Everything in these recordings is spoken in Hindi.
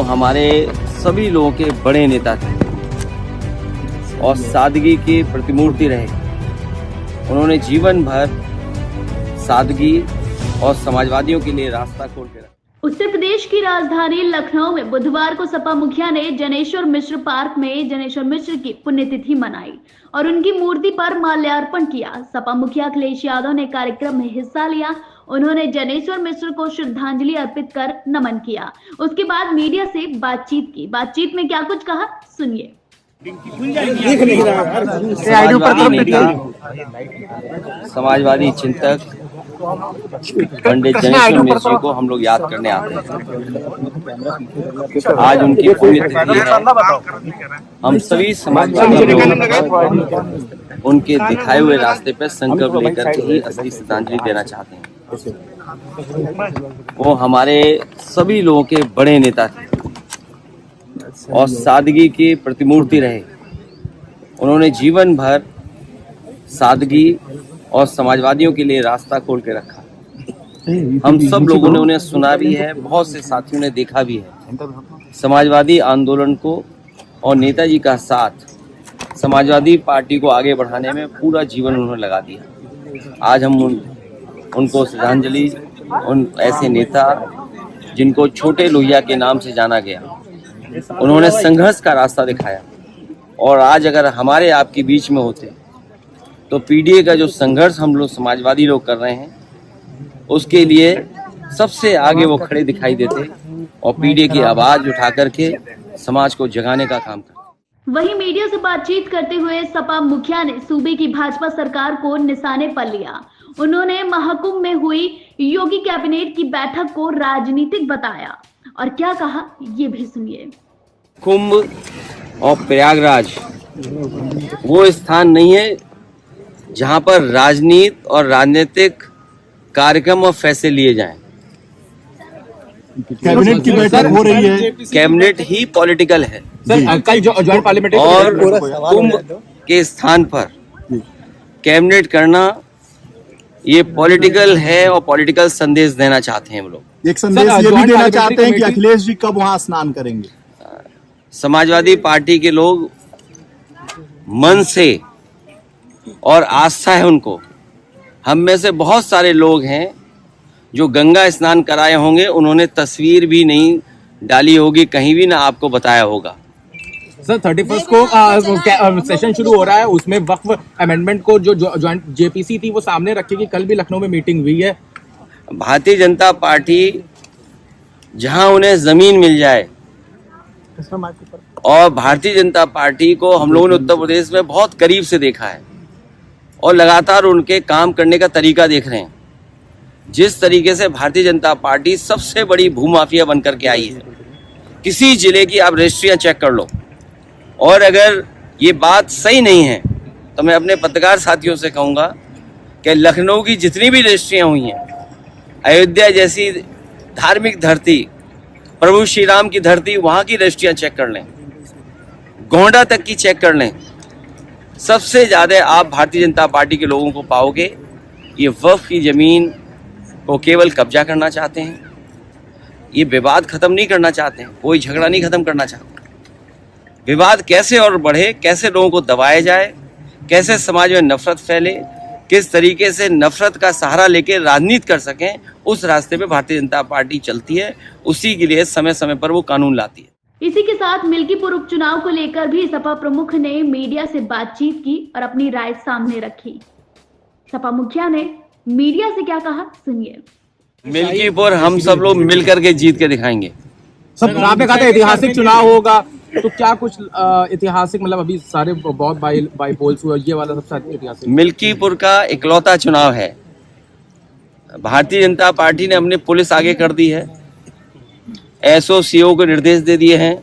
वो हमारे सभी लोगों के बड़े नेता थे और सादगी की प्रतिमूर्ति रहे। उन्होंने जीवन भर सादगी और समाजवादियों के लिए रास्ता खोल के रखा। उत्तर प्रदेश की राजधानी लखनऊ में बुधवार को सपा मुखिया ने जनेश्वर मिश्र पार्क में जनेश्वर मिश्र की पुण्यतिथि मनाई और उनकी मूर्ति पर माल्यार्पण किया। सपा मुखिया अखिलेश यादव ने कार्यक्रम में हिस्सा लिया। उन्होंने जनेश्वर मिश्र को श्रद्धांजलि अर्पित कर नमन किया। उसके बाद मीडिया से बातचीत की। बातचीत में क्या कुछ कहा, सुनिए। समाजवादी चिंतक पंडित जनेश्वर मिश्र को हम लोग याद करने आते हैं। आज उनकी पुण्यतिथि है। हम सभी समाजवादी लोग उनके दिखाए हुए रास्ते पर संकल्प लेकर के ही असली श्रद्धांजलि देना चाहते हैं। वो हमारे सभी लोगों के बड़े नेता थे और सादगी की प्रतिमूर्ति रहे। उन्होंने जीवन भर सादगी और समाजवादियों के लिए रास्ता खोल के रखा। हम सब लोगों ने उन्हें सुना भी है, बहुत से साथियों ने देखा भी है। समाजवादी आंदोलन को और नेताजी का साथ समाजवादी पार्टी को आगे बढ़ाने में पूरा जीवन उन्होंने लगा दिया। आज हम उनको श्रद्धांजलि, उन ऐसे नेता जिनको छोटे लोहिया के नाम से जाना गया, उन्होंने संघर्ष का रास्ता दिखाया और आज अगर हमारे आपके बीच में होते तो पीडीए का जो संघर्ष हम लोग समाजवादी लोग कर रहे हैं उसके लिए सबसे आगे वो खड़े दिखाई देते और पीडीए की आवाज उठा करके समाज को जगाने का काम करते। वहीं मीडिया से बातचीत करते हुए सपा मुखिया ने सूबे की भाजपा सरकार को निशाने पर लिया। उन्होंने महाकुंभ में हुई योगी कैबिनेट की बैठक को राजनीतिक बताया और क्या कहा, ये भी सुनिए। कुंभ और प्रयागराज वो स्थान नहीं है जहां पर राजनीति और राजनीतिक कार्यक्रम और फैसले लिए जाएं। कैबिनेट की बैठक हो रही है। कैबिनेट ही पॉलिटिकल है कल जॉइंट पार्लियामेंट्री और कुंभ के स्थान पर कैबिनेट करना ये पॉलिटिकल है और पॉलिटिकल संदेश देना चाहते हैं हम लोग। एक संदेश ये भी देना चाहते हैं कि अखिलेश जी कब वहां स्नान करेंगे। समाजवादी पार्टी के लोग मन से और आस्था है उनको। हम में से बहुत सारे लोग हैं जो गंगा स्नान कराए होंगे, उन्होंने तस्वीर भी नहीं डाली होगी, कहीं भी ना आपको बताया होगा। सर 31 को सेशन शुरू हो रहा है, उसमें वक्फ अमेंडमेंट को जो जॉइंट जेपीसी थी वो सामने रखेगी। कल भी लखनऊ में मीटिंग हुई है। भारतीय जनता पार्टी जहां उन्हें जमीन मिल जाए, और भारतीय जनता पार्टी को हम लोगों ने उत्तर प्रदेश में बहुत करीब से देखा है और लगातार उनके काम करने का तरीका देख रहे हैं। जिस तरीके से भारतीय जनता पार्टी सबसे बड़ी भूमाफिया बनकर के आई है, किसी जिले की आप रजिस्ट्रियां चेक कर लो, और अगर ये बात सही नहीं है तो मैं अपने पत्रकार साथियों से कहूँगा कि लखनऊ की जितनी भी रजिस्ट्रियां हुई हैं, अयोध्या जैसी धार्मिक धरती, प्रभु श्री राम की धरती, वहाँ की रजिस्ट्रियां चेक कर लें, गोंडा तक की चेक कर लें। सबसे ज़्यादा आप भारतीय जनता पार्टी के लोगों को पाओगे ये वक्फ की ज़मीन को केवल कब्जा करना चाहते हैं। ये विवाद ख़त्म नहीं करना चाहते हैं, कोई झगड़ा नहीं ख़त्म करना चाहते। विवाद कैसे और बढ़े, कैसे लोगों को दबाया जाए, कैसे समाज में नफरत फैले, किस तरीके से नफरत का सहारा लेके राजनीति कर सकें, उस रास्ते पे भारतीय जनता पार्टी चलती है। उसी के लिए समय समय पर वो कानून लाती है। इसी के साथ मिल्कीपुर उपचुनाव को लेकर भी सपा प्रमुख ने मीडिया से बातचीत की और अपनी राय सामने रखी। सपा मुखिया ने मीडिया से क्या कहा, सुनिए। मिल्कीपुर हम सब लोग मिलकर के जीत के दिखाएंगे। सब आपने कहा था ऐतिहासिक चुनाव होगा, तो क्या कुछ ऐतिहासिक, मतलब अभी सारे बहुत बाई पोल्स हुए, ये वाला सबसे ऐतिहासिक मिल्कीपुर का इकलौता चुनाव है। भारतीय जनता पार्टी ने अपनी पुलिस आगे कर दी है, एसओसीओ को निर्देश दे दिए हैं,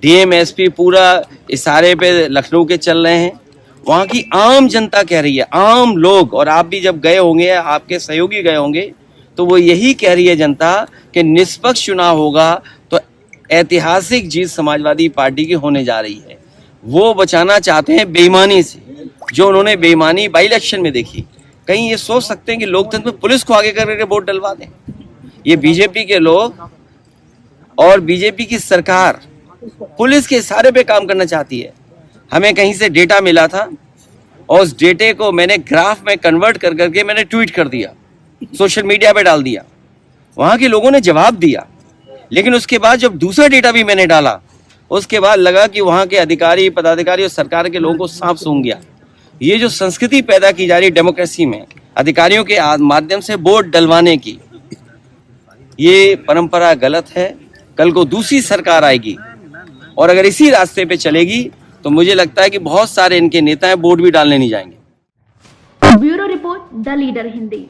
डीएम एसपी पूरा इशारे पे लखनऊ के चल रहे हैं। वहाँ की आम जनता कह रही है, आम लोग, और आप भी जब गए होंगे, आपके सहयोगी गए होंगे, तो वो यही कह रही है जनता कि निष्पक्ष चुनाव होगा तो ऐतिहासिक जीत समाजवादी पार्टी की होने जा रही है। वो बचाना चाहते हैं बेईमानी से, जो उन्होंने बेईमानी बाई इलेक्शन में देखी। कहीं ये सोच सकते हैं कि लोकतंत्र में पुलिस को आगे करके वोट डलवा दें। ये बीजेपी के लोग और बीजेपी की सरकार पुलिस के इशारे पे काम करना चाहती है। हमें कहीं से डेटा मिला था और उस डेटे को मैंने ग्राफ में कन्वर्ट कर करके मैंने ट्वीट कर दिया, सोशल मीडिया पे डाल दिया। वहां के लोगों ने जवाब दिया, लेकिन उसके बाद जब दूसरा डेटा भी मैंने डाला, उसके बाद लगा कि वहां के अधिकारी पदाधिकारी और सरकार के लोगों को सांप सूंघ गया। ये जो संस्कृति पैदा की जा रही डेमोक्रेसी में अधिकारियों के माध्यम से वोट डलवाने की, ये परंपरा गलत है। कल को दूसरी सरकार आएगी और अगर इसी रास्ते पे चलेगी तो मुझे लगता है कि बहुत सारे इनके नेता हैं वोट भी डालने नहीं जाएंगे। Bureau report, the leader Hindi.